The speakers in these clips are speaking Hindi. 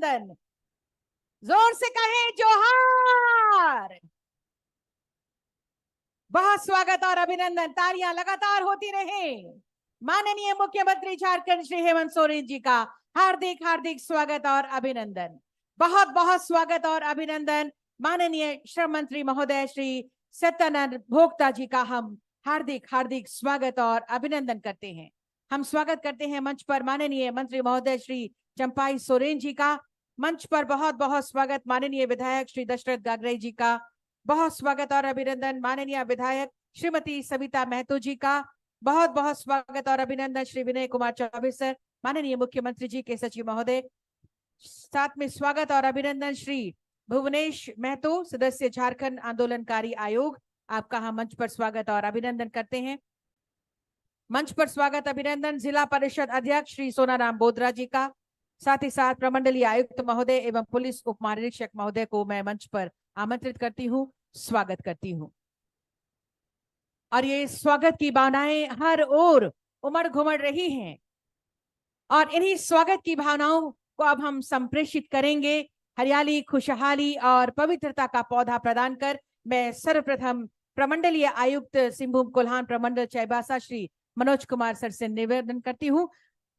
अभिनंदन। जोर से कहें जोहार। बहुत स्वागत और अभिनंदन। तालियां लगातार होती रहे। माननीय मुख्यमंत्री झारखंड श्री हेमंत सोरेन जी का हार्दिक हार्दिक स्वागत और अभिनंदन। बहुत बहुत स्वागत और अभिनंदन। माननीय श्रम मंत्री महोदय श्री सत्यानंद भोक्ता जी का हम हार्दिक हार्दिक स्वागत और अभिनंदन करते हैं। हम स्वागत करते हैं मंच पर माननीय मंत्री महोदय श्री चंपाई सोरेन जी का। मंच पर बहुत बहुत स्वागत माननीय विधायक श्री दशरथ गागराई जी का। बहुत स्वागत और अभिनंदन माननीय विधायक श्रीमती सविता महतो जी का। बहुत बहुत स्वागत और अभिनंदन श्री विनय कुमार चौबे सर, माननीय मुख्यमंत्री जी के सचिव महोदय। साथ में स्वागत और अभिनंदन श्री भुवनेश महतो, सदस्य झारखंड आंदोलनकारी आयोग। आपका हम मंच पर स्वागत और अभिनंदन करते हैं। मंच पर स्वागत अभिनंदन जिला परिषद अध्यक्ष श्री सोनाराम बोद्रा जी का। साथ ही साथ प्रमंडलीय आयुक्त महोदय एवं पुलिस उप महानिरीक्षक महोदय को मैं मंच पर आमंत्रित करती हूँ, स्वागत करती हूँ। और ये स्वागत की भावनाएं हर ओर उमड़ घुमड़ रही हैं और इन्हीं स्वागत की भावनाओं को अब हम संप्रेषित करेंगे हरियाली, खुशहाली और पवित्रता का पौधा प्रदान कर। मैं सर्वप्रथम प्रमंडलीय आयुक्त सिंहभूम कोल्हान प्रमंडल चाईबासा श्री मनोज कुमार सर से निवेदन करती हूँ,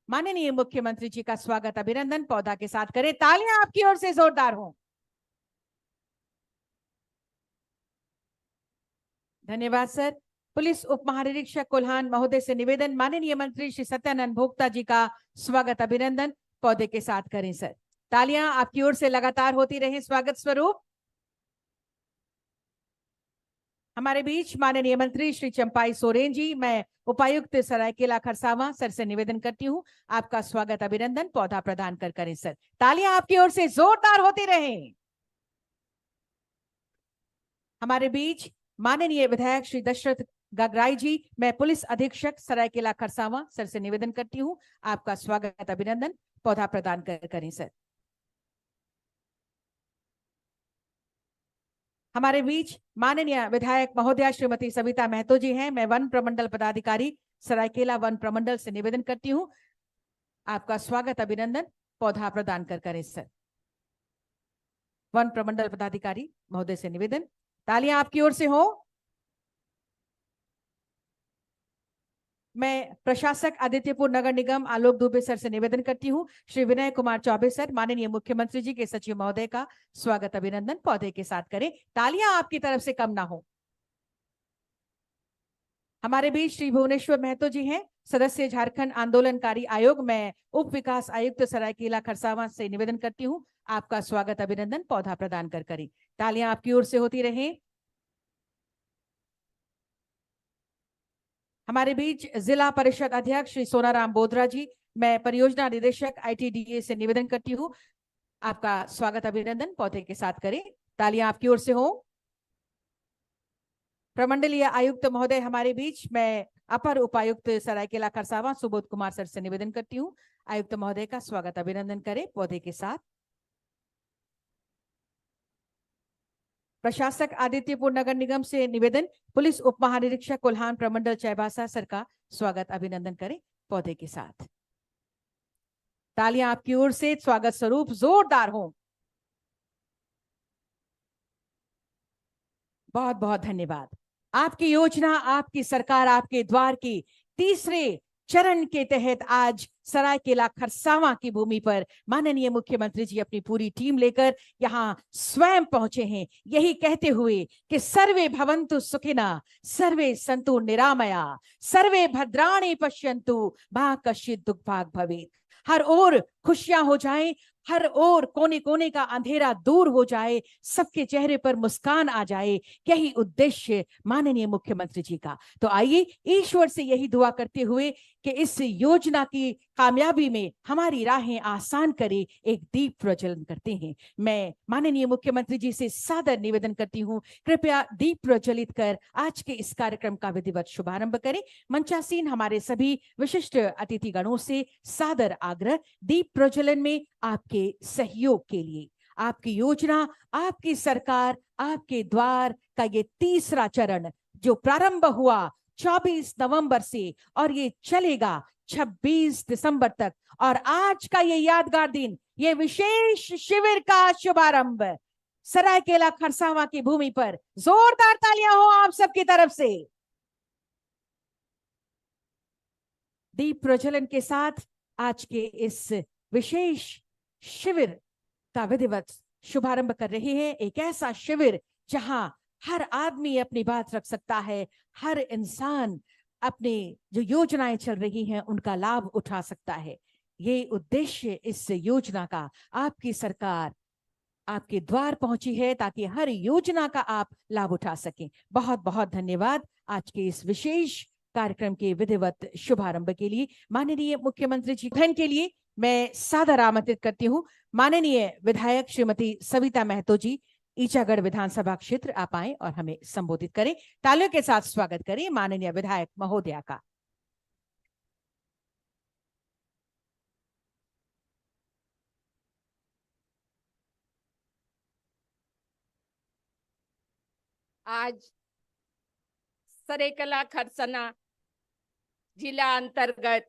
माननीय मुख्यमंत्री जी का स्वागत अभिनंदन पौधा के साथ करें। तालियां आपकी ओर से जोरदार हों। धन्यवाद सर। पुलिस उप महानिरीक्षक कोल्हान महोदय से निवेदन, माननीय मंत्री श्री सत्यानंद भोक्ता जी का स्वागत अभिनंदन पौधे के साथ करें सर। तालियां आपकी ओर से लगातार होती रहें स्वागत स्वरूप। हमारे बीच माननीय मंत्री श्री चंपाई सोरेन जी, मैं उपायुक्त सरायकेला खरसावां सर से निवेदन करती हूं, आपका स्वागत अभिनंदन पौधा प्रदान कर करें सर। तालियां आपकी ओर से जोरदार होती रहें। हमारे बीच माननीय विधायक श्री दशरथ गागराई जी, मैं पुलिस अधीक्षक सरायकेला खरसावां सर से निवेदन करती हूं, आपका स्वागत अभिनंदन पौधा प्रदान कर करें सर। हमारे बीच माननीय विधायक महोदया श्रीमती सविता महतो जी हैं, मैं वन प्रमंडल पदाधिकारी सरायकेला वन प्रमंडल से निवेदन करती हूं, आपका स्वागत अभिनंदन पौधा प्रदान कर करें सर। वन प्रमंडल पदाधिकारी महोदय से निवेदन, तालियां आपकी ओर से हो। मैं प्रशासक आदित्यपुर नगर निगम आलोक दुबे सर से निवेदन करती हूं, श्री विनय कुमार चौबे सर, माननीय मुख्यमंत्री जी के सचिव महोदय का स्वागत अभिनंदन पौधे के साथ करें। तालियां आपकी तरफ से कम ना हो। हमारे बीच श्री भुवनेश्वर महतो जी हैं, सदस्य झारखंड आंदोलनकारी आयोग। मैं उप विकास आयुक्त सरायकेला खरसावां से निवेदन करती हूं, आपका स्वागत अभिनंदन पौधा प्रदान कर करें। तालियां आपकी ओर से होती रहें। हमारे बीच जिला परिषद अध्यक्ष श्री सोनाराम बोद्रा जी, मैं परियोजना निदेशक ITDA से निवेदन करती हूँ, आपका स्वागत अभिनंदन पौधे के साथ करें। तालियां आपकी ओर से हो। प्रमंडलीय आयुक्त महोदय हमारे बीच, मैं अपर उपायुक्त सरायकेला खरसावां सुबोध कुमार सर से निवेदन करती हूँ, आयुक्त महोदय का स्वागत अभिनंदन करें पौधे के साथ। प्रशासक आदित्यपुर नगर निगम से निवेदन, पुलिस उप महानिरीक्षक कोल्हान प्रमंडल चाईबासा सर का स्वागत अभिनंदन करें पौधे के साथ। तालियां आपकी ओर से स्वागत स्वरूप जोरदार हो। बहुत बहुत धन्यवाद। आपकी योजना, आपकी सरकार, आपके द्वार की तीसरे चरण के तहत आज सरायकेला खरसावां की भूमि पर माननीय मुख्यमंत्री जी अपनी पूरी टीम लेकर यहाँ स्वयं पहुंचे हैं, यही कहते हुए कि सर्वे भवन्तु सुखिनः, सर्वे सन्तु निरामया, सर्वे भद्राणि पश्यन्तु मा कश्चित् दुःखभाग् भवेत्। हर ओर खुशियां हो जाएं, हर ओर कोने कोने का अंधेरा दूर हो जाए, सबके चेहरे पर मुस्कान आ जाए, यही उद्देश्य माननीय मुख्यमंत्री जी का। तो आइए ईश्वर से यही दुआ करते हुए कि इस योजना की कामयाबी में हमारी राहें आसान करे, एक दीप प्रज्वलन करते हैं। मैं माननीय मुख्यमंत्री जी से सादर निवेदन करती हूँ, कृपया दीप प्रज्वलित कर आज के इस कार्यक्रम का विधिवत शुभारंभ करें। मंचासीन हमारे सभी विशिष्ट अतिथिगणों से सादर आग्रह, दीप प्रज्वलन में आपके सहयोग के लिए। आपकी योजना, आपकी सरकार, आपके द्वार का ये तीसरा चरण जो प्रारंभ हुआ 24 नवंबर से और ये चलेगा 26 दिसंबर तक। और आज का ये यादगार दिन, ये विशेष शिविर का शुभारंभ सरायकेला खरसावां की भूमि पर। जोरदार तालियां हो आप सबकी तरफ से। दीप प्रज्वलन के साथ आज के इस विशेष शिविर का विधिवत शुभारंभ कर रहे हैं। एक ऐसा शिविर जहां हर आदमी अपनी बात रख सकता है, हर इंसान अपने जो योजनाएं चल रही हैं उनका लाभ उठा सकता है। ये उद्देश्य इस योजना का, आपकी सरकार आपके द्वार पहुंची है ताकि हर योजना का आप लाभ उठा सकें। बहुत बहुत धन्यवाद आज के इस विशेष कार्यक्रम के विधिवत शुभारंभ के लिए। माननीय मुख्यमंत्री जी के लिए मैं सादर आमंत्रित करती हूँ माननीय विधायक श्रीमती सविता महतो जी, ईचागढ़ विधानसभा क्षेत्र। आप आए और हमें संबोधित करें। तालियों के साथ स्वागत करें माननीय विधायक महोदया का। आज सरायकेला खरसाना जिला अंतर्गत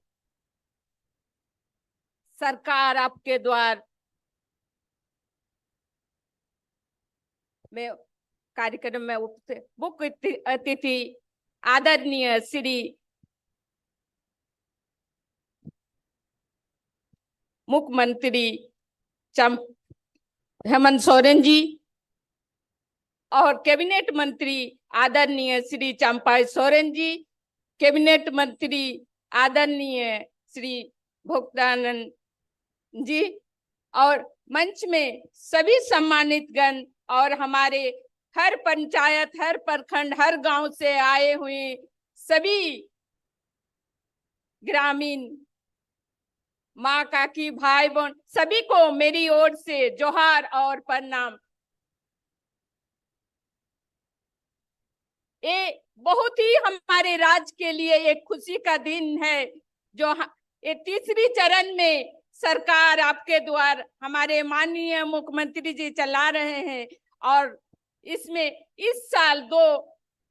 सरकार आपके द्वार में कार्यक्रम में मुख्य अतिथि आदरणीय श्री मुख्यमंत्री हेमंत सोरेन जी और कैबिनेट मंत्री आदरणीय श्री चंपाई सोरेन जी, कैबिनेट मंत्री आदरणीय श्री भोक्तानंद जी, और मंच में सभी सम्मानित गण और हमारे हर पंचायत, हर प्रखंड, हर गांव से आए हुए सभी ग्रामीण माँ, काकी, भाई बहन सभी को मेरी ओर से जोहार और प्रणाम। ये बहुत ही हमारे राज्य के लिए एक खुशी का दिन है जो ये तीसरी चरण में सरकार आपके द्वार हमारे माननीय मुख्यमंत्री जी चला रहे हैं। और इसमें इस साल 2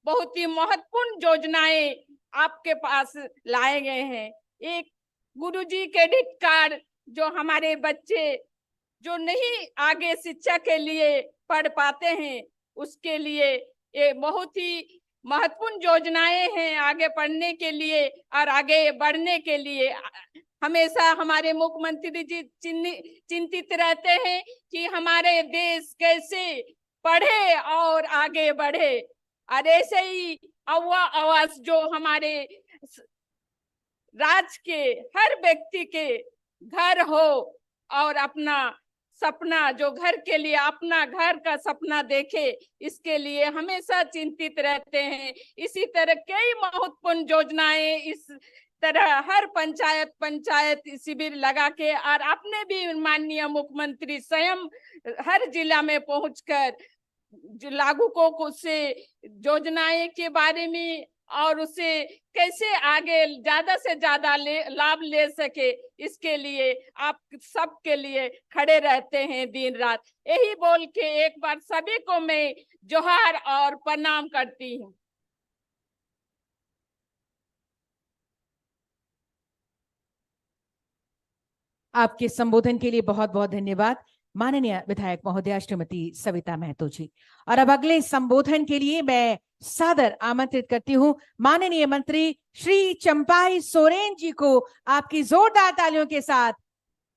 बहुत ही महत्वपूर्ण योजनाएं आपके पास लाए गए हैं। एक गुरुजी क्रेडिट कार्ड, जो हमारे बच्चे जो नहीं आगे शिक्षा के लिए पढ़ पाते हैं उसके लिए ये बहुत ही महत्वपूर्ण योजनाएं हैं आगे पढ़ने के लिए और आगे बढ़ने के लिए। हमेशा हमारे मुख्यमंत्री जी चिंतित रहते हैं कि हमारे देश कैसे पढ़े और आगे बढ़े। और ऐसे ही अव्वा आवास जो हमारे राज्य के हर व्यक्ति के घर हो और अपना सपना, जो घर के लिए अपना घर का सपना देखे, इसके लिए हमेशा चिंतित रहते हैं। इसी तरह कई महत्वपूर्ण योजनाएं इस तरह हर पंचायत शिविर लगा के और अपने भी माननीय मुख्यमंत्री स्वयं हर जिला में पहुंचकर जो लागूकों से योजनाएं के बारे में और उसे कैसे आगे ज्यादा से ज्यादा लाभ ले सके, इसके लिए आप सबके लिए खड़े रहते हैं दिन रात। यही बोल के एक बार सभी को मैं जोहार और प्रणाम करती हूँ। आपके संबोधन के लिए बहुत बहुत धन्यवाद माननीय विधायक महोदया श्रीमती सविता महतो जी। और अब अगले संबोधन के लिए मैं सादर आमंत्रित करती हूं माननीय मंत्री श्री चंपाई सोरेन जी को आपकी जोरदार तालियों के साथ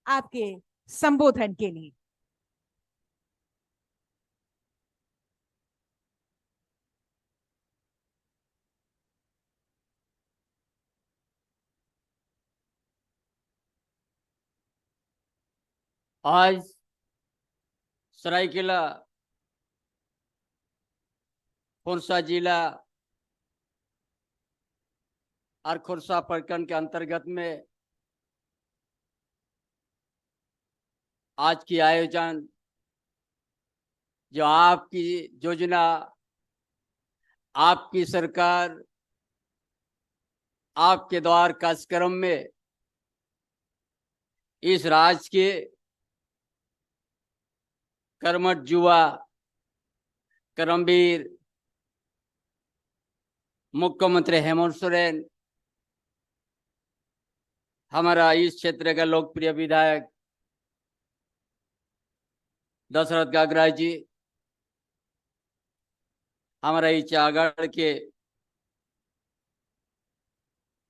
आपके संबोधन के लिए। आज सरायकेला खोरसा जिला और खोरसा प्रखंड के अंतर्गत में आज की आयोजन जो आपकी योजना, आपकी सरकार, आपके द्वार कार्यक्रम में इस राज्य के कर्मठ युवा कर्मवीर मुख्यमंत्री हेमंत सोरेन हमारा इस क्षेत्र का लोकप्रिय विधायक दशरथ गागरा जी, हमारा इस आगढ़ के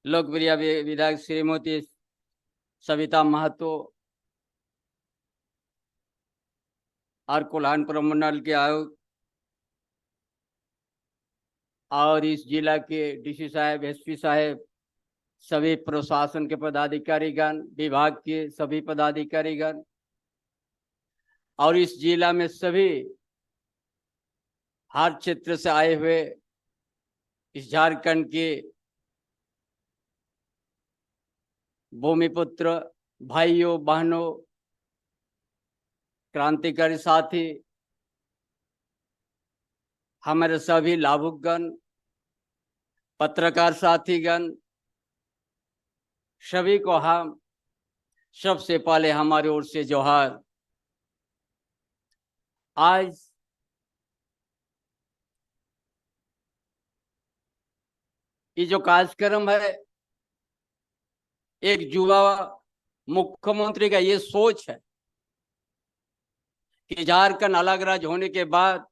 लोकप्रिय विधायक श्रीमती सविता महतो और कोल्हान प्रमंडल के आयुक्त और इस जिला के डीसी साहब, एसपी साहब, सभी प्रशासन के पदाधिकारीगण, विभाग के सभी पदाधिकारीगण और इस जिला में सभी हर क्षेत्र से आए हुए इस झारखंड के भूमिपुत्र भाइयों बहनों, क्रांतिकारी साथी, हमारे सभी लाभुकगण, पत्रकार साथीगण, सभी को हम सबसे पहले हमारी ओर से जोहार। आज ये जो कार्यक्रम है, एक युवा मुख्यमंत्री का ये सोच है कि झारखंड अलग राज्य होने के बाद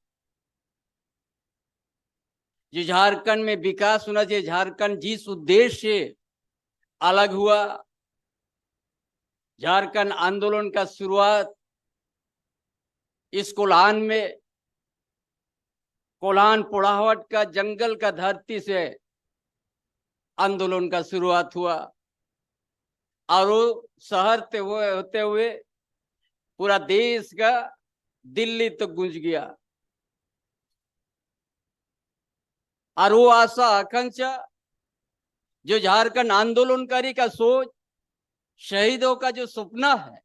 जो झारखंड में विकास होना चाहिए, झारखंड जिस उद्देश्य से अलग हुआ, झारखंड आंदोलन का शुरुआत इस कोल्हान में, कोल्हान पोड़ाहट का जंगल का धरती से आंदोलन का शुरुआत हुआ और वो शहर होते हुए पूरा देश का दिल्ली तक गूंज गया और वो आशा आकांक्षा जो झारखंड आंदोलनकारी का सोच, शहीदों का जो सपना है,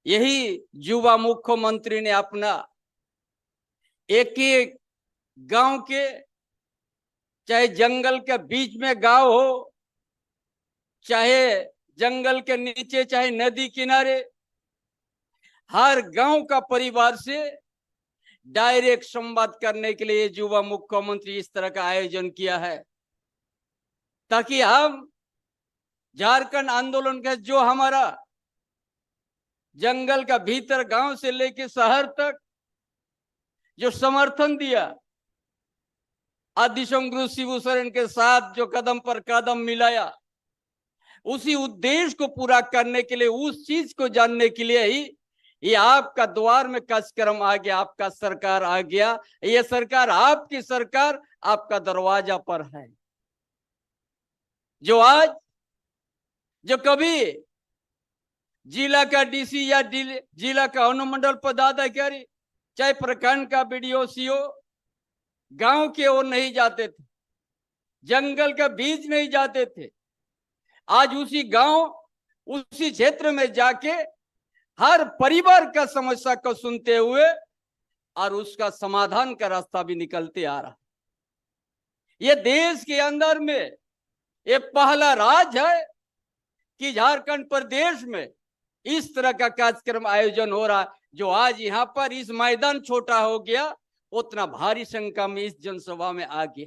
यही युवा मुख्यमंत्री ने अपना एक एक गांव के, चाहे जंगल के बीच में गांव हो, चाहे जंगल के नीचे, चाहे नदी किनारे, हर गांव का परिवार से डायरेक्ट संवाद करने के लिए युवा मुख्यमंत्री इस तरह का आयोजन किया है, ताकि हम झारखंड आंदोलन का जो हमारा जंगल का भीतर गांव से लेकर शहर तक जो समर्थन दिया, आदिशम गुरु शिबू सोरेन के साथ जो कदम पर कदम मिलाया, उसी उद्देश्य को पूरा करने के लिए, उस चीज को जानने के लिए ही ये आपका द्वार में कार्यक्रम आ गया, आपका सरकार आ गया। ये सरकार, आपकी सरकार आपका दरवाजा पर है। जो आज, जो कभी जिला का डीसी या जिला का अनुमंडल पदाधिकारी, चाहे प्रखंड का बीडीओ, सीओ गांव की ओर नहीं जाते थे, जंगल के बीच नहीं जाते थे, आज उसी गांव, उसी क्षेत्र में जाके हर परिवार का समस्या को सुनते हुए और उसका समाधान का रास्ता भी निकलते आ रहा। ये देश के अंदर में ये पहला राज्य है कि झारखंड प्रदेश में इस तरह का कार्यक्रम आयोजन हो रहा है। जो आज यहाँ पर इस मैदान छोटा हो गया, उतना भारी संख्या में इस जनसभा में आ गया।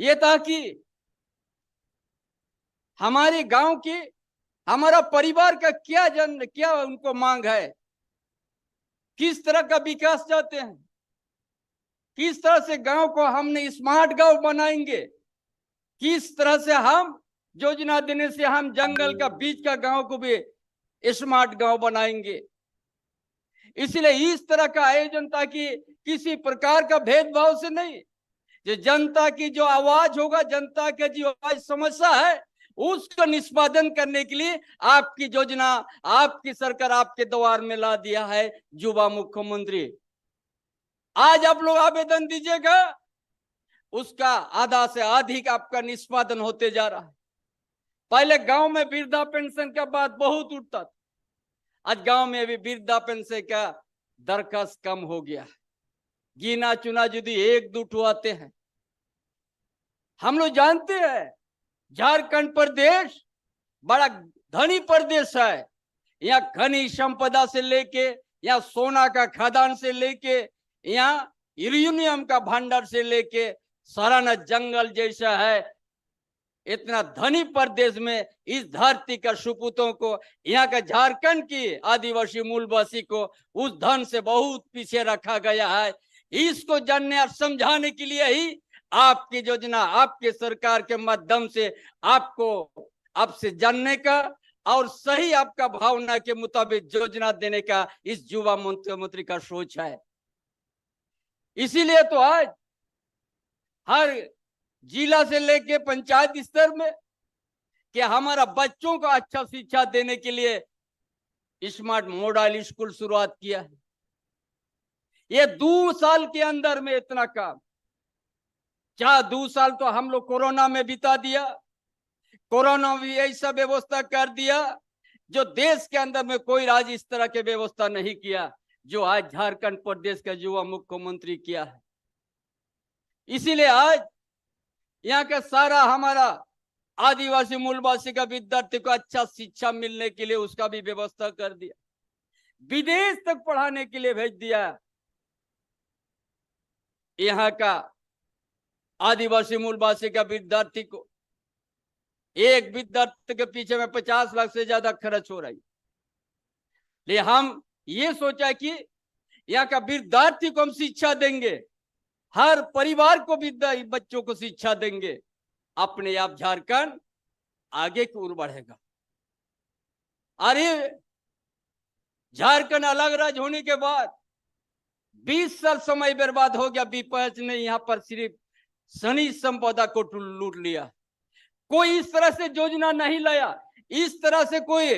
ये ताकि हमारे गांव के, हमारा परिवार का क्या उनको मांग है, किस तरह का विकास चाहते हैं, किस तरह से गांव को हमने स्मार्ट गांव बनाएंगे, किस तरह से हम योजना देने से हम जंगल का बीच का गांव को भी स्मार्ट गांव बनाएंगे। इसलिए इस तरह का आयोजन, ताकि किसी प्रकार का भेदभाव से नहीं, जो जनता की जो आवाज होगा, जनता के जो आज समस्या है, उसका निष्पादन करने के लिए आपकी योजना, आपकी सरकार आपके द्वार में ला दिया है युवा मुख्यमंत्री। आज आप लोग आवेदन दीजिएगा, उसका आधा से अधिक आपका निष्पादन होते जा रहा है। पहले गांव में वृद्धा पेंशन का बात बहुत उठता था, आज गांव में भी वृद्धा पेंशन का दरखास्त कम हो गया है। गिना चुना यदि एक दो आते हैं। हम लोग जानते हैं झारखंड प्रदेश बड़ा धनी प्रदेश है। यहाँ खनिज संपदा से लेके, यहाँ सोना का खदान से लेके, यहाँ यूरेनियम का भंडार से लेके सराना जंगल जैसा है, इतना धनी प्रदेश में इस धरती का सुपूतों को, यहाँ का झारखंड की आदिवासी मूलवासी को उस धन से बहुत पीछे रखा गया है। इसको जानने और समझाने के लिए ही आपकी योजना, आपके सरकार के माध्यम से आपको आपसे जानने का और सही आपका भावना के मुताबिक योजना देने का इस युवा मुख्यमंत्री का सोच है। इसीलिए तो आज हर जिला से लेके पंचायत स्तर में कि हमारा बच्चों को अच्छा शिक्षा देने के लिए स्मार्ट मॉडल स्कूल शुरुआत किया है। ये 2 साल के अंदर में इतना काम, 2 साल तो हम लोग कोरोना में बिता दिया, कोरोना भी ऐसा व्यवस्था कर दिया जो देश के अंदर में कोई राज्य इस तरह के व्यवस्था नहीं किया जो आज झारखंड प्रदेश का युवा मुख्यमंत्री किया है। इसीलिए आज यहाँ का सारा हमारा आदिवासी मूलवासी का विद्यार्थी को अच्छा शिक्षा मिलने के लिए उसका भी व्यवस्था कर दिया, विदेश तक पढ़ाने के लिए भेज दिया। यहाँ का आदिवासी मूलवासी का विद्यार्थी को एक विद्यार्थी के पीछे में 50 लाख से ज्यादा खर्च हो रही है। लेकिन हम ये सोचा कि यहाँ का विद्यार्थी को हम शिक्षा देंगे, हर परिवार को बच्चों को शिक्षा देंगे, अपने आप झारखंड आगे की ओर बढ़ेगा। अरे झारखंड अलग राज्य होने के बाद 20 साल समय बर्बाद हो गया। विपक्ष ने यहाँ पर सिर्फ खनिज संपदा को लूट लिया, कोई इस तरह से योजना नहीं लाया, इस तरह से कोई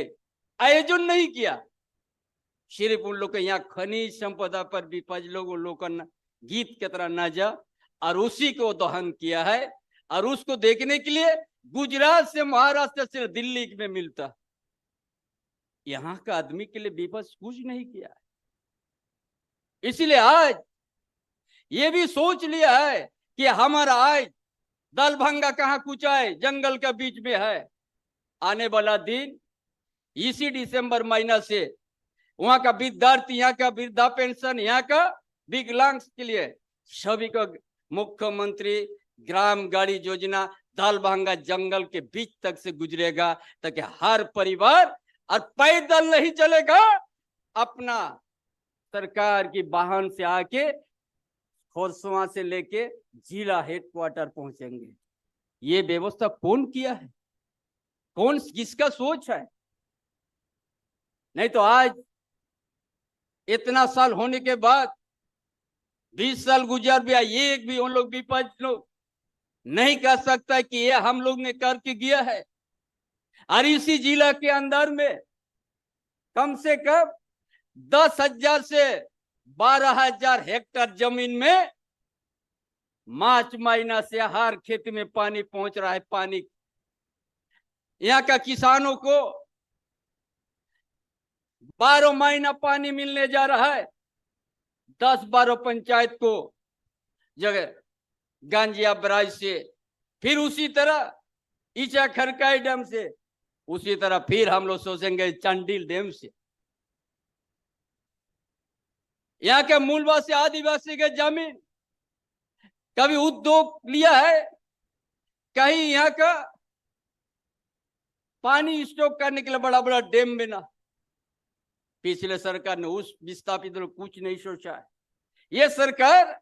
आयोजन नहीं किया। सिर्फ उन लोग के यहाँ खनिज संपदा पर विपक्ष लोगों का गीत की तरह नाचा और उसी को दहन किया है। और उसको देखने के लिए गुजरात से, महाराष्ट्र से, दिल्ली में मिलता, यहाँ का आदमी के लिए विपक्ष कुछ नहीं किया है। इसलिए आज ये भी सोच लिया है कि हमारा आज दलभंगा कहाँ कुछ है, जंगल के बीच में है। आने वाला दिन इसी दिसंबर महीना से वहां का विद्यार्थी, यहाँ का वृद्धा पेंशन, यहाँ का विकलांग के लिए सभी को मुख्यमंत्री ग्राम गाड़ी योजना दलभंगा जंगल के बीच तक से गुजरेगा, ताकि हर परिवार और पैदल नहीं चलेगा, अपना सरकार की वाहन से आके खोरसवा से लेके जिला हेडक्वार्टर पहुंचेंगे। ये व्यवस्था कौन किया है, कौन किसका सोच है? नहीं तो आज इतना साल होने के बाद 20 साल गुजर गया, ये एक भी उन लोग विपक्ष लोग नहीं कह सकता कि ये हम लोग ने करके गया है। और इसी जिला के अंदर में कम से कम 10,000 से 12,000 हेक्टेयर जमीन में मार्च महीना से हर खेत में पानी पहुंच रहा है। पानी यहाँ का किसानों को 12 महीना पानी मिलने जा रहा है। 10-12 पंचायत को जगह गांजिया बराज से, फिर उसी तरह ईचा खरकाई डैम से, उसी तरह फिर हम लोग सोचेंगे चंडील डैम से। यहाँ के मूलवासी आदिवासी के जमीन कभी उद्योग लिया है, कहीं यहाँ का पानी स्टॉक करने के लिए बड़ा बड़ा डैम बना। पिछले सरकार ने उस विस्थापित लोग कुछ नहीं सोचा है। ये सरकार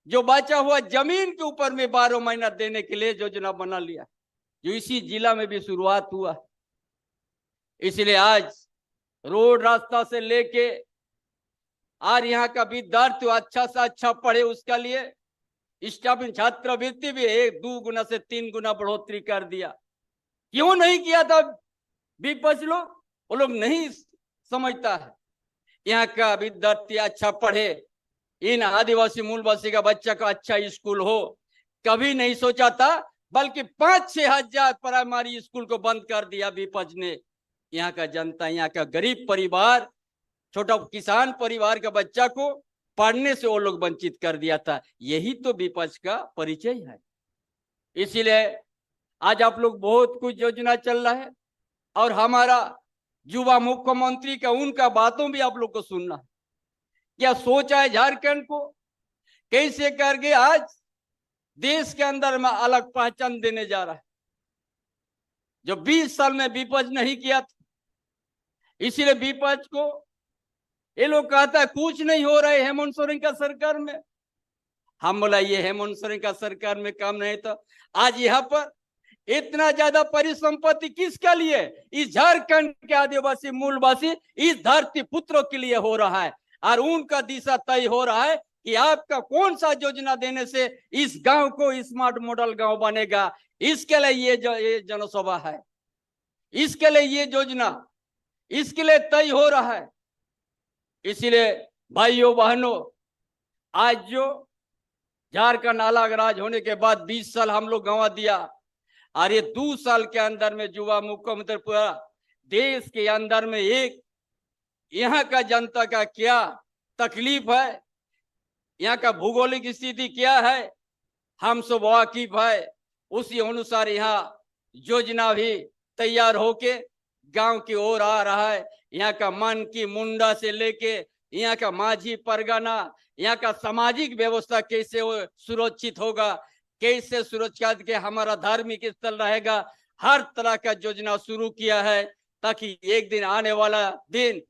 जो बचा हुआ जमीन के ऊपर में 12 महीना देने के लिए योजना बना लिया, जो इसी जिला में भी शुरुआत हुआ। इसलिए आज रोड रास्ता से लेके और यहाँ का विद्यार्थी अच्छा से अच्छा पढ़े, उसका लिए स्टाफिंग छात्रवृत्ति भी 1-2 गुना से 3 गुना बढ़ोतरी कर दिया। क्यों नहीं किया था विपक्ष लोग? वो लोग नहीं समझता है यहाँ का विद्यार्थी अच्छा पढ़े, इन आदिवासी मूलवासी का बच्चा का अच्छा स्कूल हो, कभी नहीं सोचा था। बल्कि 5-6 हजार प्राइमरी स्कूल को बंद कर दिया विपक्ष ने। यहाँ का जनता, यहाँ का गरीब परिवार, छोटा किसान परिवार का बच्चा को पढ़ने से वो लोग वंचित कर दिया था। यही तो विपक्ष का परिचय है। इसीलिए आज आप लोग बहुत कुछ योजना चल रहा है और हमारा युवा मुख्यमंत्री का उनका बातों भी आप लोग को सुनना है। क्या सोचा है झारखंड को कैसे करके आज देश के अंदर में अलग पहचान देने जा रहा है, जो 20 साल में विपक्ष नहीं किया था। इसीलिए विपक्ष को ये लोग कहता है कुछ नहीं हो रहा है हेमंत सोरेन का सरकार में। हम बोला ये हेमंत सोरेन का सरकार में काम नहीं था। आज यहाँ पर इतना ज्यादा परिसंपत्ति किसके लिए? इस झारखंड के आदिवासी मूलवासी इस धरती पुत्रों के लिए हो रहा है, और उनका दिशा तय हो रहा है कि आपका कौन सा योजना देने से इस गांव को स्मार्ट मॉडल गांव बनेगा। इसके लिए ये जनसभा है, इसके लिए ये योजना इसके लिए तय हो रहा है। इसलिए भाइयों बहनों, आज जो झारखंड अलग राज्य होने के बाद 20 साल हम लोग गंवा दिया, और ये 2 साल के अंदर में युवा मुख्यमंत्री पूरा देश के अंदर में एक यहाँ का जनता का क्या तकलीफ है, यहाँ का भौगोलिक स्थिति क्या है, हम सब वाकिफ है। उसी अनुसार यहाँ योजना भी तैयार होके गांव की ओर आ रहा है। यहाँ का मन की मुंडा से लेके यहाँ का माझी परगना, यहाँ का सामाजिक व्यवस्था कैसे सुरक्षित होगा, कैसे सुरक्षित के हमारा धार्मिक स्थल रहेगा, हर तरह का योजना शुरू किया है, ताकि एक दिन आने वाला दिन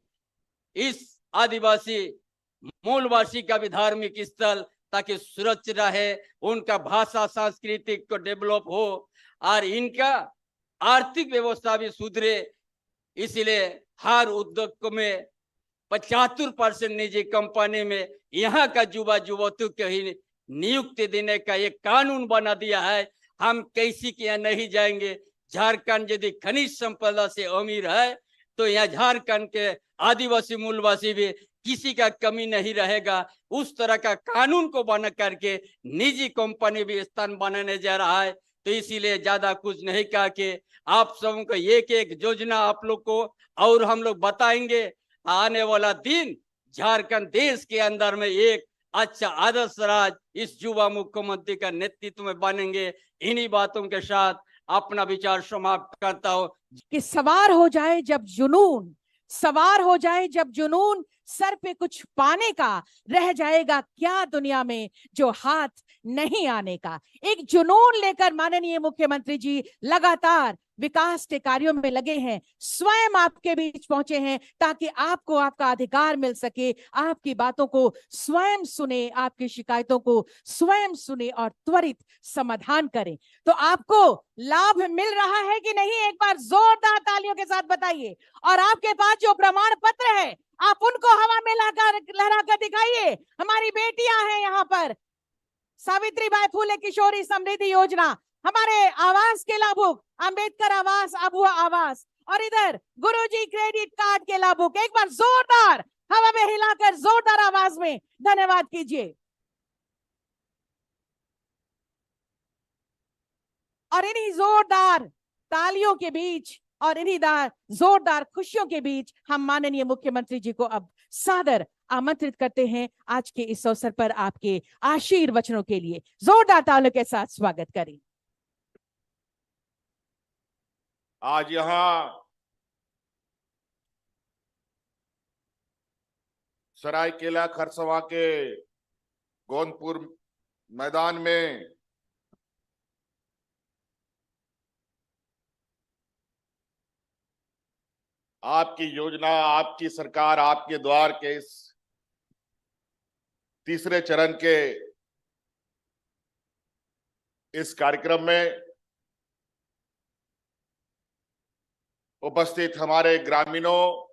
इस आदिवासी मूलवासी का भी धार्मिक स्थल ताकि सुरक्षित रहे, उनका भाषा सांस्कृतिक को डेवलप हो, और इनका आर्थिक व्यवस्था भी सुधरे। इसलिए हर उद्योग में 75% निजी कंपनी में यहाँ का युवा युवतियों के ही नियुक्ति देने का एक कानून बना दिया है। हम किसी के यहाँ नहीं जाएंगे। झारखंड यदि खनिज संपदा से अमीर है तो यहाँ झारखंड के आदिवासी मूलवासी भी किसी का कमी नहीं रहेगा। उस तरह का कानून को बना करके निजी कंपनी भी स्थान बनाने जा रहा है। तो इसीलिए ज्यादा कुछ नहीं कहा कि आप सबों को एक एक योजना आप लोग को और हम लोग बताएंगे। आने वाला दिन झारखंड देश के अंदर में एक अच्छा आदर्श राज्य इस युवा मुख्यमंत्री का नेतृत्व में बनेंगे। इन्हीं बातों के साथ अपना विचार समाप्त करता हूँ। कि सवार हो जाए जब जुनून, सवार हो जाए जब जुनून, सर पे कुछ पाने का, रह जाएगा क्या दुनिया में जो हाथ नहीं आने का। एक जुनून लेकर माननीय मुख्यमंत्री जी लगातार विकास के कार्यों में लगे हैं, स्वयं आपके बीच पहुंचे हैं ताकि आपको आपका अधिकार मिल सके, आपकी बातों को स्वयं सुने, आपकी शिकायतों को स्वयं सुने और त्वरित समाधान करें। तो आपको लाभ मिल रहा है कि नहीं, एक बार जोरदार तालियों के साथ बताइए। और आपके पास जो प्रमाण पत्र है आप उनको हवा में लहरा कर दिखाइए। हमारी बेटियां हैं यहाँ पर, सावित्रीबाई फुले किशोरी समृद्धि योजना, हमारे आवास के लाभुक, अंबेडकर आवास, अबुआ आवास, और इधर गुरुजी क्रेडिट कार्ड के लाभुक। एक बार जोरदार हवा में हिलाकर जोरदार आवाज में धन्यवाद कीजिए। और इन्हीं जोरदार तालियों के बीच और इन्हीं जोरदार खुशियों के बीच हम माननीय मुख्यमंत्री जी को अब सादर आमंत्रित करते हैं आज के इस अवसर पर आपके आशीर्वचनों के लिए। जोरदार तालियों के साथ स्वागत करें। आज यहाँ सरायकेला खरसवा के गोंदपुर मैदान में आपकी योजना, आपकी सरकार, आपके द्वार के इस तीसरे चरण के इस कार्यक्रम में उपस्थित हमारे ग्रामीणों,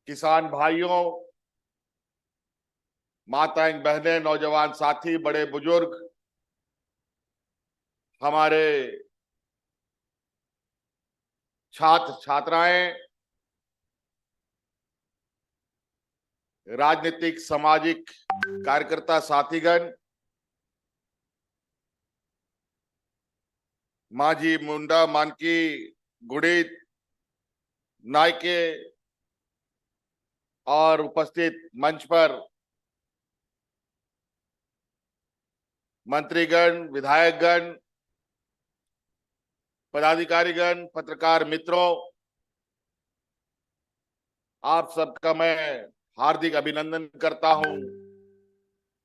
किसान भाइयों, माताएं, बहनें, नौजवान साथी, बड़े बुजुर्ग, हमारे छात्र छात्राएं, राजनीतिक सामाजिक कार्यकर्ता साथीगण, माझी, मुंडा, मानकी, गुड़ित, नायके और उपस्थित मंच पर मंत्रीगण, विधायकगण, पदाधिकारीगण, पत्रकार मित्रों, आप सबका मैं हार्दिक अभिनंदन करता हूं।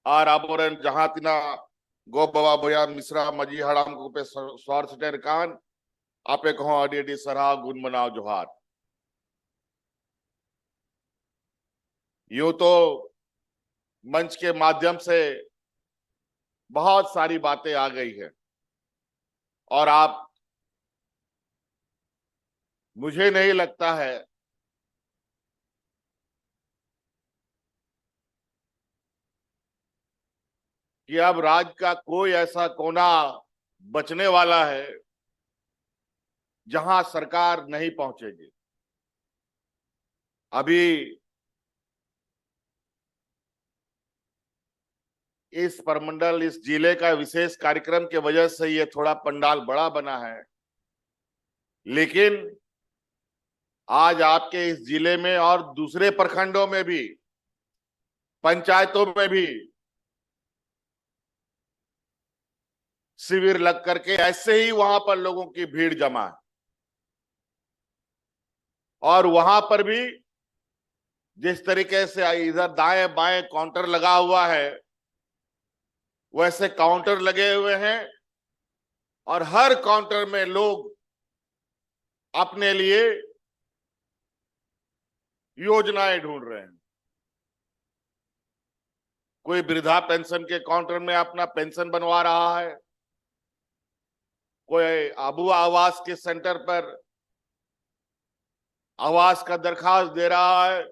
आर आबोरन जहां तिना गो बाबा बोया मिश्रा मजी हड़ाम को पे स्वार सटेर कान आपे कहो अडी अडी सराह गुण मनाव जोहार। यूं तो मंच के माध्यम से बहुत सारी बातें आ गई है और आप, मुझे नहीं लगता है कि अब राज्य का कोई ऐसा कोना बचने वाला है जहां सरकार नहीं पहुंचेगी। अभी इस प्रमंडल, इस जिले का विशेष कार्यक्रम के वजह से ये थोड़ा पंडाल बड़ा बना है, लेकिन आज आपके इस जिले में और दूसरे प्रखंडों में भी, पंचायतों में भी शिविर लग करके ऐसे ही वहां पर लोगों की भीड़ जमा है और वहां पर भी जिस तरीके से इधर दाएं बाएं काउंटर लगा हुआ है वैसे काउंटर लगे हुए हैं और हर काउंटर में लोग अपने लिए योजनाएं ढूंढ रहे हैं। कोई वृद्धा पेंशन के काउंटर में अपना पेंशन बनवा रहा है, कोई आबू आवास के सेंटर पर आवास का दरखास्त दे रहा है,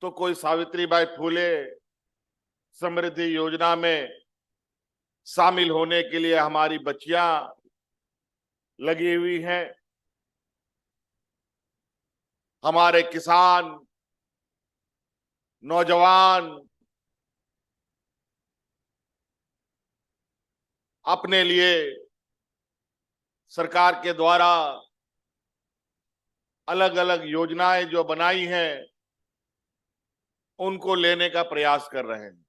तो कोई सावित्रीबाई फुले समृद्धि योजना में शामिल होने के लिए हमारी बच्चियां लगी हुई हैं। हमारे किसान, नौजवान अपने लिए सरकार के द्वारा अलग अलग योजनाएं जो बनाई हैं उनको लेने का प्रयास कर रहे हैं।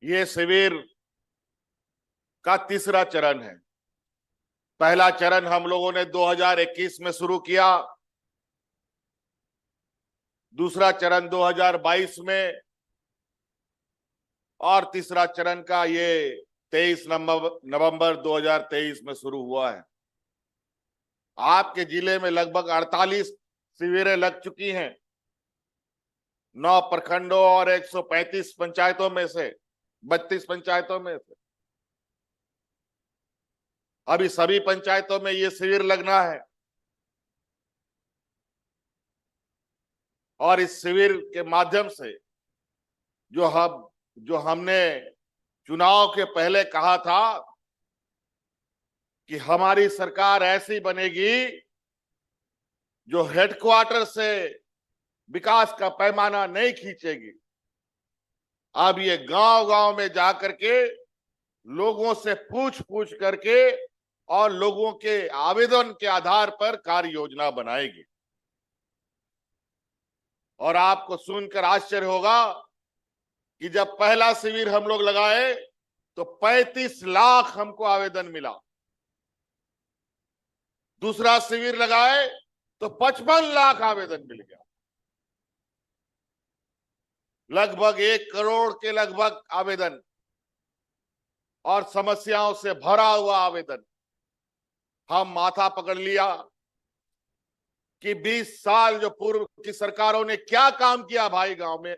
ये शिविर का तीसरा चरण है। पहला चरण हम लोगों ने 2021 में शुरू किया, दूसरा चरण 2022 में और तीसरा चरण का ये 23 नवंबर 2023 में शुरू हुआ है। आपके जिले में लगभग 48 शिविरें लग चुकी हैं, 9 प्रखंडों और 135 पंचायतों में से 32 पंचायतों में से। अभी सभी पंचायतों में ये शिविर लगना है और इस शिविर के माध्यम से जो हमने चुनाव के पहले कहा था कि हमारी सरकार ऐसी बनेगी जो हेडक्वार्टर से विकास का पैमाना नहीं खींचेगी। अब ये गांव-गांव में जाकर के लोगों से पूछ करके और लोगों के आवेदन के आधार पर कार्य योजना बनाएगी। और आपको सुनकर आश्चर्य होगा कि जब पहला शिविर हम लोग लगाए तो 35 लाख हमको आवेदन मिला, दूसरा शिविर लगाए तो 55 लाख आवेदन मिल गया, लगभग 1 करोड़ के लगभग आवेदन और समस्याओं से भरा हुआ आवेदन। हम माथा पकड़ लिया कि 20 साल जो पूर्व की सरकारों ने क्या काम किया भाई गांव में,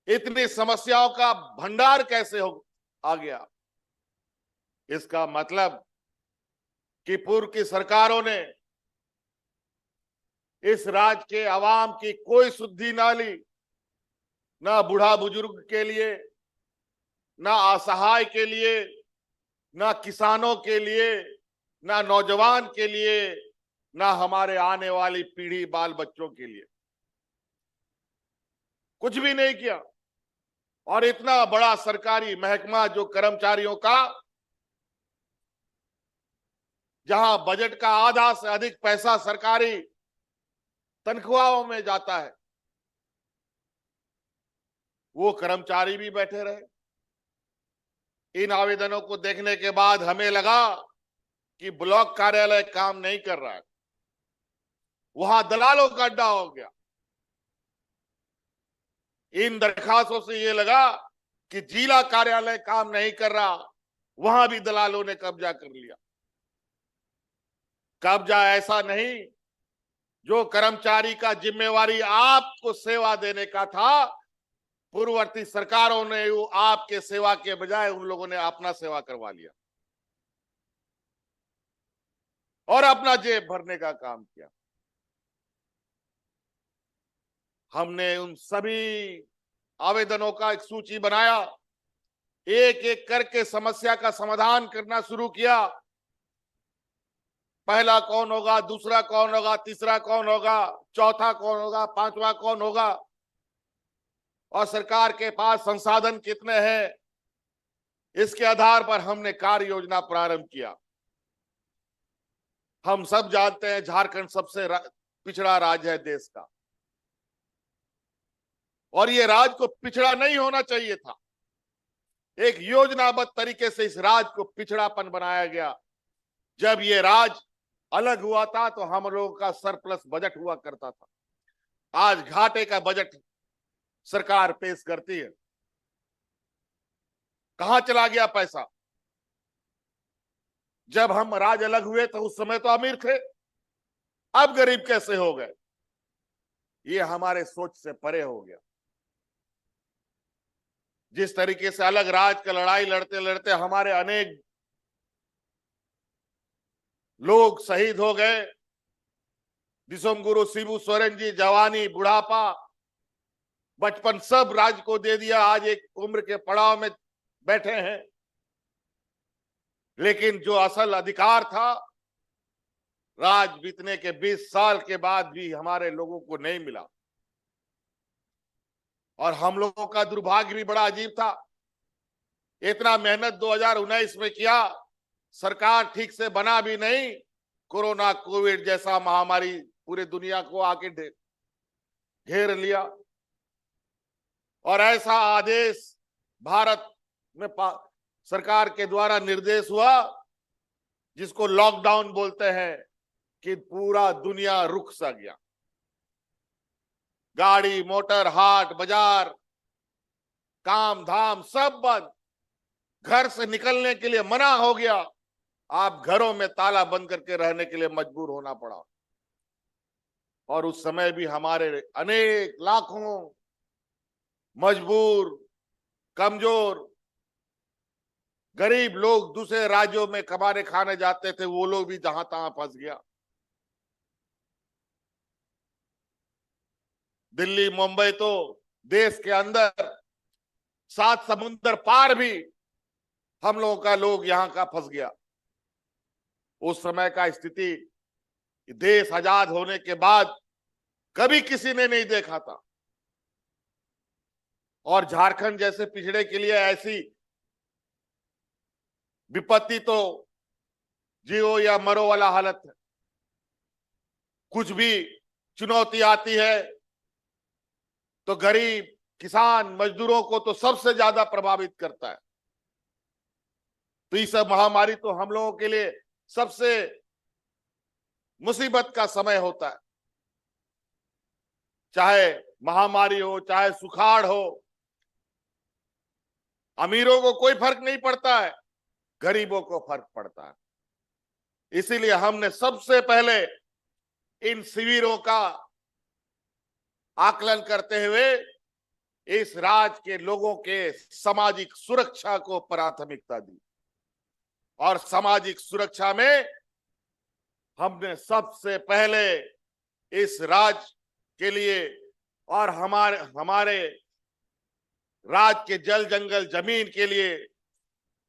इतनी समस्याओं का भंडार कैसे आ गया। इसका मतलब कि पूर्व की सरकारों ने इस राज्य के आवाम की कोई सुधि ना ली, ना बूढ़ा बुजुर्ग के लिए, ना असहाय के लिए, ना किसानों के लिए, ना नौजवान के लिए, ना हमारे आने वाली पीढ़ी बाल बच्चों के लिए। कुछ भी नहीं किया। और इतना बड़ा सरकारी महकमा जो कर्मचारियों का, जहां बजट का आधा से अधिक पैसा सरकारी तनख्वाहों में जाता है, वो कर्मचारी भी बैठे रहे। इन आवेदनों को देखने के बाद हमें लगा कि ब्लॉक कार्यालय काम नहीं कर रहा है, वहां दलालों का अड्डा हो गया। इन दरखास्तों से ये लगा कि जिला कार्यालय काम नहीं कर रहा, वहां भी दलालों ने कब्जा कर लिया। कब्जा ऐसा नहीं, जो कर्मचारी का जिम्मेवारी आपको सेवा देने का था, पूर्ववर्ती सरकारों ने वो आपके सेवा के बजाय उन लोगों ने अपना सेवा करवा लिया और अपना जेब भरने का काम किया। हमने उन सभी आवेदनों का एक सूची बनाया, एक एक करके समस्या का समाधान करना शुरू किया। पहला कौन होगा, दूसरा कौन होगा, तीसरा कौन होगा, चौथा कौन होगा, पांचवा कौन होगा, और सरकार के पास संसाधन कितने हैं, इसके आधार पर हमने कार्य योजना प्रारंभ किया। हम सब जानते हैं झारखंड सबसे पिछड़ा राज्य है देश का, और ये राज्य को पिछड़ा नहीं होना चाहिए था। एक योजनाबद्ध तरीके से इस राज्य को पिछड़ापन बनाया गया। जब ये राज्य अलग हुआ था तो हम लोगों का सरप्लस बजट हुआ करता था, आज घाटे का बजट सरकार पेश करती है। कहां चला गया पैसा? जब हम राज्य अलग हुए तो उस समय तो अमीर थे, अब गरीब कैसे हो गए? ये हमारे सोच से परे हो गया। जिस तरीके से अलग राज्य का लड़ाई लड़ते लड़ते हमारे अनेक लोग शहीद हो गए, दिसोम गुरु शिबू सोरेन जी जवानी, बुढ़ापा, बचपन सब राज्य को दे दिया, आज एक उम्र के पड़ाव में बैठे हैं। लेकिन जो असल अधिकार था, राज बीतने के 20 साल के बाद भी हमारे लोगों को नहीं मिला। और हम लोगों का दुर्भाग्य भी बड़ा अजीब था। इतना मेहनत 2019 में किया, सरकार ठीक से बना भी नहीं, कोरोना कोविड जैसा महामारी पूरे दुनिया को आके घेर लिया। और ऐसा आदेश भारत में सरकार के द्वारा निर्देश हुआ, जिसको लॉकडाउन बोलते हैं, कि पूरा दुनिया रुक सा गया। गाड़ी मोटर, हाट बाजार, काम धाम सब बंद, घर से निकलने के लिए मना हो गया। आप घरों में ताला बंद करके रहने के लिए मजबूर होना पड़ा। और उस समय भी हमारे अनेक लाखों मजबूर, कमजोर, गरीब लोग दूसरे राज्यों में कमाने खाने जाते थे, वो लोग भी जहां तहां फंस गया। दिल्ली, मुंबई तो देश के अंदर, 7 समुंदर पार भी हम लोगों का लोग यहां का फंस गया। उस समय का स्थिति देश आजाद होने के बाद कभी किसी ने नहीं देखा था। और झारखंड जैसे पिछड़े के लिए ऐसी विपत्ति तो जियो या मरो वाला हालत है। कुछ भी चुनौती आती है तो गरीब, किसान, मजदूरों को तो सबसे ज्यादा प्रभावित करता है। तो ये सब महामारी तो हम लोगों के लिए सबसे मुसीबत का समय होता है। चाहे महामारी हो, चाहे सुखाड़ हो, अमीरों को कोई फर्क नहीं पड़ता है, गरीबों को फर्क पड़ता है। इसीलिए हमने सबसे पहले इन शिविरों का आकलन करते हुए इस राज्य के लोगों के सामाजिक सुरक्षा को प्राथमिकता दी। और सामाजिक सुरक्षा में हमने सबसे पहले इस राज्य के लिए और हमारे राज्य के जल जंगल जमीन के लिए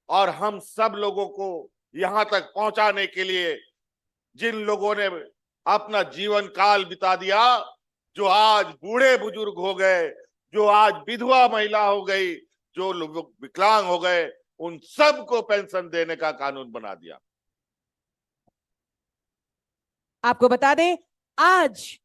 और हम सब लोगों को यहां तक पहुंचाने के लिए, जिन लोगों ने अपना जीवन काल बिता दिया, जो आज बूढ़े बुजुर्ग हो गए, जो आज विधवा महिला हो गई, जो लोग विकलांग हो गए, उन सब को पेंशन देने का कानून बना दिया। आपको बता दें, आज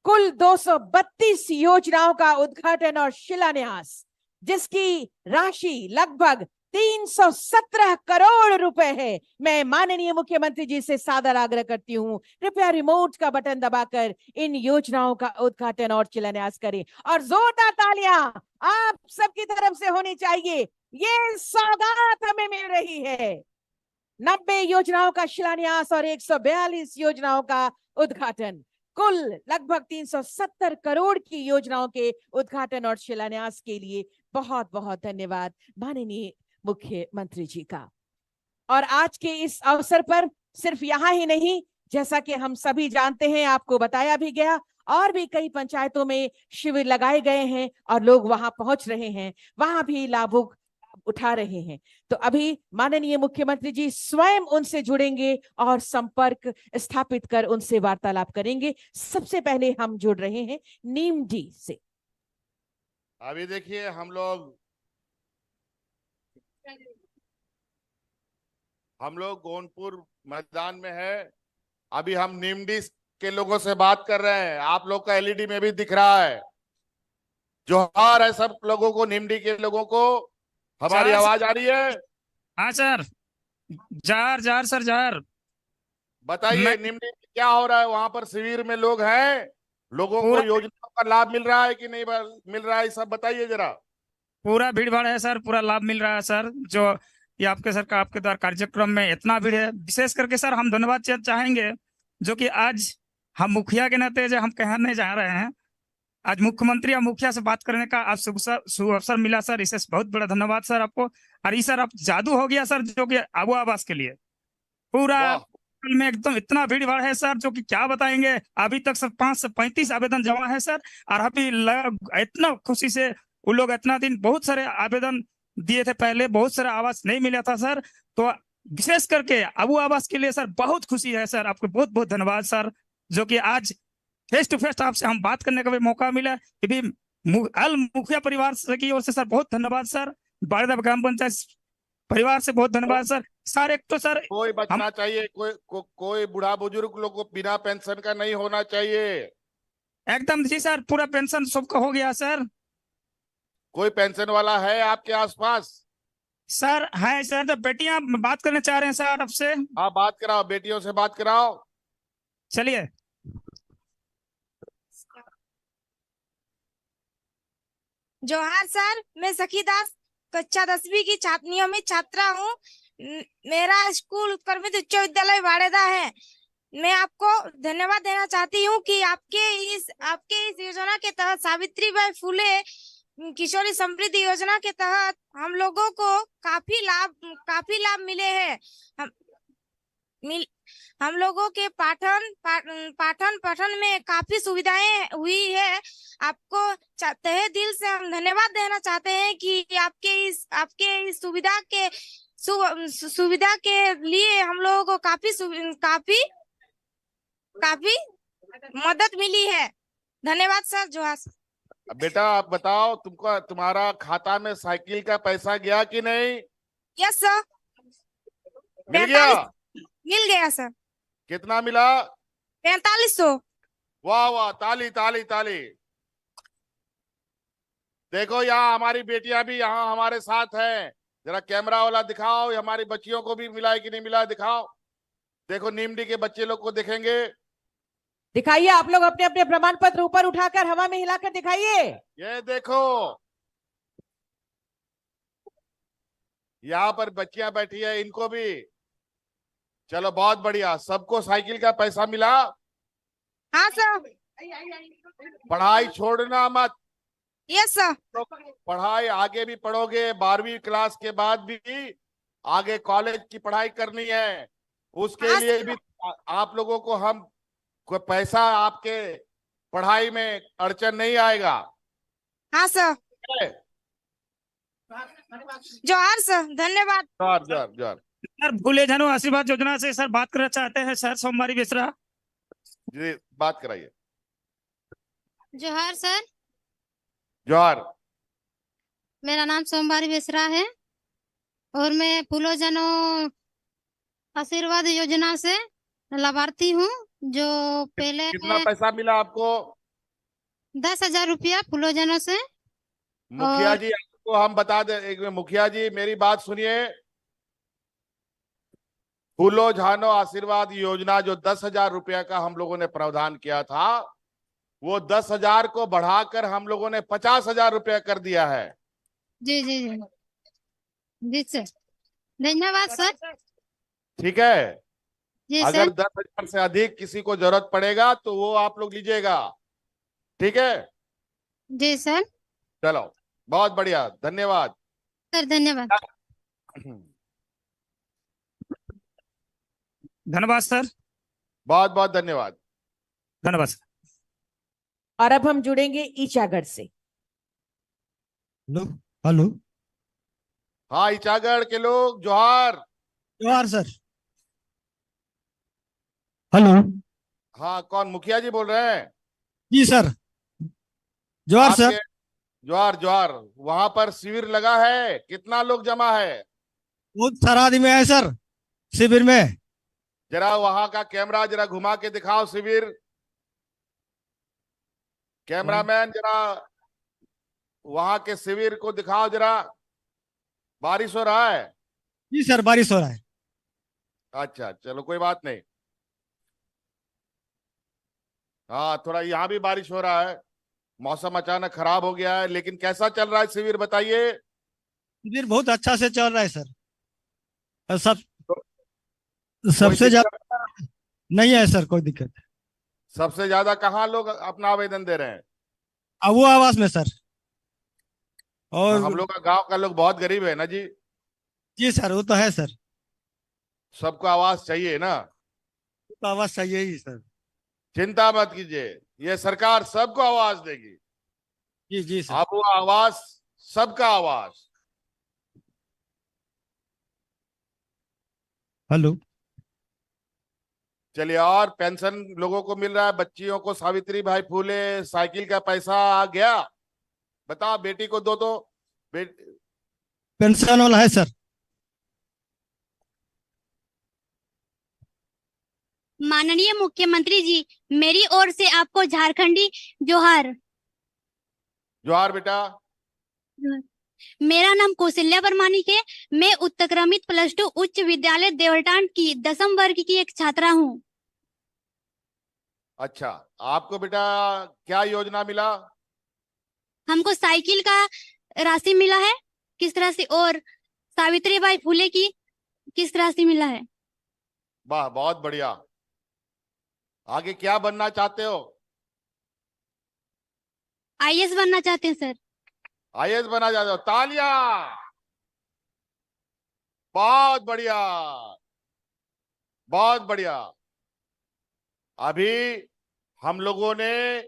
कुल 232 योजनाओं का उद्घाटन और शिलान्यास, जिसकी राशि लगभग 317 करोड़ रुपए है। मैं माननीय मुख्यमंत्री जी से सादर आग्रह करती हूँ, कृपया रिमोट का बटन दबाकर इन योजनाओं का उद्घाटन और शिलान्यास करें। और जोरदार तालियां आप सबकी तरफ से होनी चाहिए। ये सौगात हमें मिल रही है, 90 योजनाओं का शिलान्यास और 142 योजनाओं का उद्घाटन। कुल लगभग 370 करोड़ की योजनाओं के उद्घाटन और शिलान्यास के लिए बहुत बहुत धन्यवाद माननीय मुख्यमंत्री जी का। और आज के इस अवसर पर सिर्फ यहाँ ही नहीं, जैसा कि हम सभी जानते हैं, आपको बताया भी गया, और भी कई पंचायतों में शिविर लगाए गए हैं और लोग वहां पहुंच रहे हैं, वहां भी लाभुक उठा रहे हैं। तो अभी माननीय मुख्यमंत्री जी स्वयं उनसे जुड़ेंगे और संपर्क स्थापित कर उनसे वार्तालाप करेंगे। सबसे पहले हम जुड़ रहे हैं नीमडी से। अभी देखिए हम लोग गोनपुर मैदान में है। अभी हम नीमडी के लोगों से बात कर रहे हैं। आप लोग का एलईडी में भी दिख रहा है। जोहार है सब लोगों को, नीमडी के लोगों को। हमारी आवाज आ रही है? हाँ sir, jar jar sir jar. बताइए नीमडी में क्या हो रहा है? वहां पर शिविर में लोग हैं, लोगों को योजनाओं का लाभ मिल रहा है कि नहीं मिल रहा है, सब बताइए जरा। पूरा भीड़ भाड़ है सर, पूरा लाभ मिल रहा है सर। जो ये आपके सर का आपके द्वारा कार्यक्रम में इतना भीड़ है, विशेष करके सर हम धन्यवाद चाहेंगे जो कि आज हम मुखिया के नाते जो हम कहने जा रहे हैं, आज मुख्यमंत्री और मुखिया से बात करने का आज अवसर मिला सर, इससे बहुत बड़ा धन्यवाद सर आपको। और ये सर अब जादू हो गया सर, जो कि आबू आवास के लिए पूरा में एकदम इतना भीड़ भाड़ है सर, जो कि क्या बताएंगे। अभी तक सर 5 से 35 आवेदन जमा है सर। और अभी इतना खुशी से वो लोग इतना दिन बहुत सारे आवेदन दिए थे, पहले बहुत सारे आवास नहीं मिला था सर। तो विशेष करके आबू आवास के लिए सर बहुत खुशी है सर। आपको बहुत बहुत धन्यवाद सर, जो कि आज फेस टू फेस आपसे हम बात करने का भी मौका मिला। ये भी मुखिया परिवार की ओर से सर बहुत धन्यवाद सर। बाड़ेदा ग्राम पंचायत परिवार से बहुत धन्यवाद सर। सर एक तो सर कोई बचना चाहिए, कोई बूढ़ा बुजुर्ग लोग को बिना पेंशन का नहीं होना चाहिए। एकदम जी सर, पूरा पेंशन सबका हो गया सर। कोई पेंशन वाला है आपके आसपास? सर है सर, तो बेटियां बात करना चाह रहे हैं सर आपसे। हाँ बात कराओ, बेटियों से बात कराओ। चलिए। जोहार सर, मैं सखीदास कक्षा 10वीं की नियमित छात्रा हूँ। मेरा स्कूल उत्क्रमित उच्च विद्यालय बाड़ेदा है। मैं आपको धन्यवाद देना चाहती हूँ कि आपके इस योजना के तहत, सावित्रीबाई फुले किशोरी समृद्धि योजना के तहत हम लोगों को काफी लाभ मिले हैं। हम लोगों के पठन में काफी सुविधाएं हुई है। आपको तहे दिल से हम धन्यवाद देना चाहते हैं कि आपके इस सुविधा के लिए हम लोगों को काफी मदद मिली है। धन्यवाद सर। जोहार। बेटा आप बताओ, तुम्हारा खाता में साइकिल का पैसा गया कि नहीं? यस सर, मिल गया? मिल गया सर। कितना मिला? 4500। वाह वाह, ताली ताली ताली। देखो यहाँ हमारी बेटियां भी यहाँ हमारे साथ हैं। जरा कैमरा वाला दिखाओ, हमारी बच्चियों को भी मिला है कि नहीं मिला, दिखाओ। देखो नीमडी के बच्चे लोग को देखेंगे, दिखाइए आप लोग अपने अपने प्रमाण पत्र ऊपर उठाकर हवा में हिलाकर दिखाइए। ये देखो यहाँ पर बच्चियां बैठी है, इनको भी। चलो बहुत बढ़िया, सबको साइकिल का पैसा मिला। हाँ सर। पढ़ाई छोड़ना मत। Yes sir. तो पढ़ाई आगे भी पढ़ोगे, 12वीं क्लास के बाद भी आगे कॉलेज की पढ़ाई करनी है। उसके लिए भी आप लोगों को हम कोई पैसा, आपके पढ़ाई में अड़चन नहीं आएगा। हाँ सर। जोहार सर, धन्यवाद। जोहार जोहार जोहार। सर भूले जानो आशीर्वाद योजना से सर बात करना चाहते हैं सर सोमवारी बेसरा जी, बात कराइए। जोहार सर। जोहार। मेरा नाम सोमवारी बेसरा है और मैं फूलो जनो आशीर्वाद योजना से लाभार्थी हूँ। जो पहले कितना पैसा मिला आपको? 10,000 रुपया फूलो जनो से। मुखिया जी आपको हम बता दें, एक मुखिया जी मेरी बात सुनिए। फूलो झानो आशीर्वाद योजना जो 10,000 रुपया का हम लोगों ने प्रावधान किया था, वो 10,000 को बढ़ाकर हम लोगों ने 50,000 रुपया कर दिया है। जी जी जी जी सर, धन्यवाद सर। ठीक है, जी अगर सर। 10,000 से अधिक किसी को जरूरत पड़ेगा तो वो आप लोग लीजिएगा। ठीक है, जी सर। चलो बहुत बढ़िया, धन्यवाद। सर धन्यवाद। धन्यवाद सर। बहुत बहुत धन्यवाद। धन्यवाद सर। और अब हम जुड़ेंगे ईचागढ़ से। Hello hello. हाँ, ईचागढ़ के लोग जोहार। जोहार सर। हेलो। हाँ, कौन मुखिया जी बोल रहे हैं? जी सर, जोहार सर। आपके जोहार जोहार। वहां पर शिविर लगा है, कितना लोग जमा है? बहुत सारा आदमी है सर शिविर में। जरा वहां का कैमरा जरा घुमा के दिखाओ शिविर। कैमरामैन जरा वहां के शिविर को दिखाओ जरा। बारिश हो रहा है? जी सर, बारिश हो रहा है। अच्छा, चलो कोई बात नहीं। हाँ, थोड़ा यहाँ भी बारिश हो रहा है, मौसम अचानक खराब हो गया है। लेकिन कैसा चल रहा है शिविर, बताइए। शिविर बहुत अच्छा से चल रहा है सर। और कोई सबसे ज्यादा दिक्कत? नहीं है सर, कोई दिक्कत। सबसे ज्यादा कहाँ लोग अपना आवेदन दे रहे हैं? अब वो आवास में सर। और हम लोग का गांव का लोग बहुत गरीब है ना जी। जी सर, वो तो है सर। सबको आवास चाहिए ना। तो आवाज चाहिए ही सर। चिंता मत कीजिए, ये सरकार सबको आवाज देगी। जी जी सर। अब वो आवास सबका आवास। हेलो। चलिए, और पेंशन लोगों को मिल रहा है, बच्चियों को सावित्री भाई फूले साइकिल का पैसा आ गया। बताओ, बेटी को दो तो पेंशन वाला है सर। माननीय मुख्यमंत्री जी, मेरी ओर से आपको झारखंडी जोहार। जोहार बेटा। मेरा नाम कौशल्या परमानिक है। मैं उत्क्रमित +2 उच्च विद्यालय देवलटांड की 10वीं वर्ग की एक छात्रा हूँ। अच्छा, आपको बेटा क्या योजना मिला? हमको साइकिल का राशि मिला है किस तरह से, और सावित्री बाई फुले की किस तरह से मिला है। वाह, बहुत बढ़िया। आगे क्या बनना चाहते हो? IAS बनना चाहते हैं सर। आईएएस बना चाहते हो? तालियां। बहुत बढ़िया, बहुत बढ़िया। अभी हम लोगों ने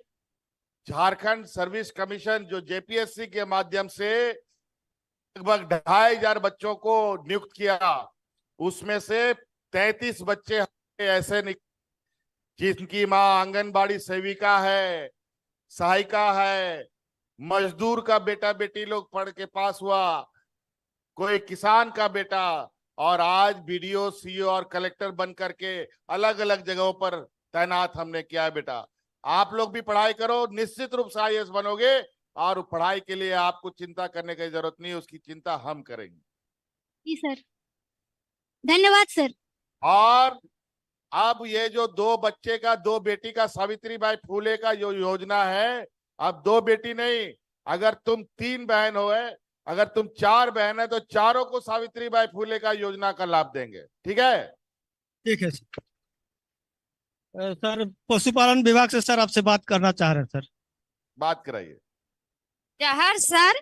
झारखंड सर्विस कमीशन जो जेपीएससी के माध्यम से लगभग 2,500 बच्चों को नियुक्त किया, उसमें से 33 बच्चे ऐसे जिनकी मां आंगनबाड़ी सेविका है, सहायिका है, मजदूर का बेटा बेटी लोग पढ़ के पास हुआ, कोई किसान का बेटा, और आज बीडीओ, सीईओ और कलेक्टर बन करके अलग अलग जगहों पर तैनात हमने किया है। बेटा, आप लोग भी पढ़ाई करो, निश्चित रूप से आईएएस बनोगे, और पढ़ाई के लिए आपको चिंता करने की जरूरत नहीं, उसकी चिंता हम करेंगे। जी सर, धन्यवाद सर। और अब ये जो 2 बच्चे का 2 बेटी का सावित्री बाई फूले का जो योजना है, अब 2 बेटी नहीं, अगर तुम 3 बहन हो, अगर तुम 4 बहन है, तो चारों को सावित्री बाई फूले का योजना का लाभ देंगे। ठीक है? ठीक है सर। सर, पशुपालन विभाग से सर आपसे बात करना चाह रहे हैं सर। बात कराइए। जोहार सर।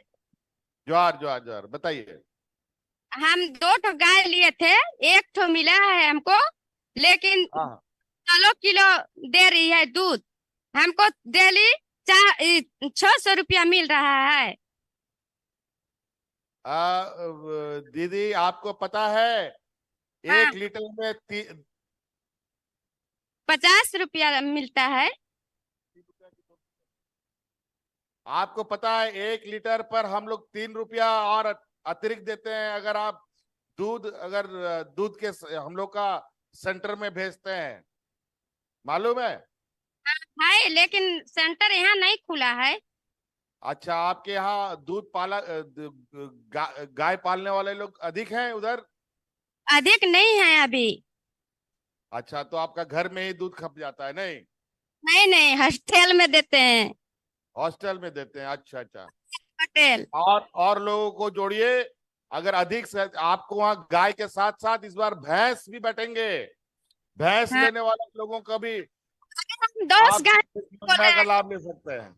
जोहार जोहार जोहार, बताइए। हम 2 ठो गाय लिए थे, 1 ठो मिला है हमको, लेकिन हाँ, 16 किलो दे रही है दूध। हमको डेली 600 रुपया मिल रहा है। दीदी आपको पता है हाँ। 1 लीटर में 50 रुपया मिलता है। आपको पता है 1 लीटर पर हम लोग 3 रुपया और अतिरिक्त देते हैं, अगर आप दूध के हम लोग का सेंटर में भेजते हैं, मालूम है? है, लेकिन सेंटर यहाँ नहीं खुला है। अच्छा, आपके यहाँ दूध पाला गाय पालने वाले लोग अधिक हैं उधर? अधिक नहीं है अभी। अच्छा, तो आपका घर में ही दूध खप जाता है? नहीं, नहीं नहीं, हॉस्टल में देते हैं। हॉस्टल में देते हैं। अच्छा अच्छा। होटल। और लोगों को जोड़िए। अगर अधिक से आपको वहाँ गाय के साथ साथ इस बार भैंस भी बैठेंगे। भैंस हाँ। लेने वाले लोगों का भी हम 10 आप गाय इस योजना का लाभ ले सकते हैं।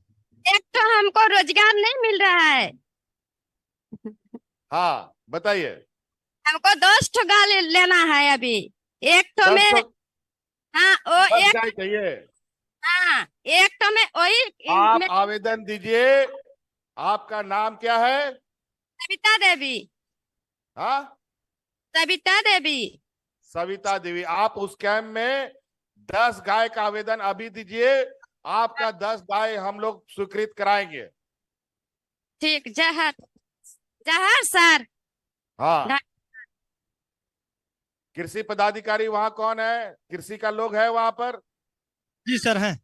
एक तो हमको रोजगार नहीं मिल रहा है। हाँ, बताइए। हमको 10 ठो गाय लेना है अभी। एक तो 10 में, हाँ वो 10 एक, गाय चाहिए। हाँ एक तो में वही आप में आवेदन दीजिए। आपका नाम क्या है? सविता देवी। हाँ, सविता देवी। सविता देवी। आप उस कैंप में 10 गाय का आवेदन अभी दीजिए। आपका 10 गाय हम लोग स्वीकृत कराएंगे। ठीक। जहर जहर सर। हाँ, कृषि पदाधिकारी वहां कौन है? कृषि का लोग है वहां पर? जी सर हैं।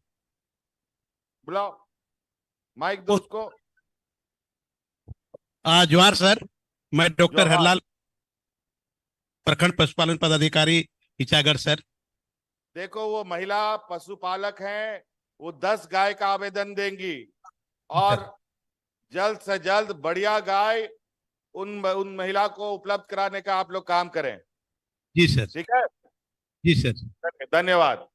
बुलाओ, माइक दो उसको। जोहार सर, मैं डॉक्टर जोहार। हरलाल, प्रखंड पशुपालन पदाधिकारी ईचागढ़ सर। देखो, वो महिला पशुपालक हैं, वो 10 गाय का आवेदन देंगी और जल्द से जल्द बढ़िया गाय उन महिला को उपलब्ध कराने का आप लोग काम करें। जी सर। ठीक है? जी सर। धन्यवाद।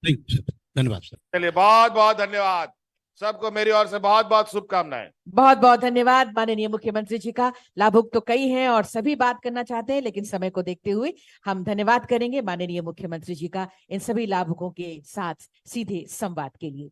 Thank you sir. धन्यवाद सर। चलिए, बहुत बहुत धन्यवाद सबको, मेरी ओर से बहुत बहुत शुभकामनाएं। बहुत बहुत धन्यवाद माननीय मुख्यमंत्री जी का। लाभुक तो कई हैं और सभी बात करना चाहते हैं, लेकिन समय को देखते हुए हम धन्यवाद करेंगे माननीय मुख्यमंत्री जी का इन सभी लाभुकों के साथ सीधे संवाद के लिए।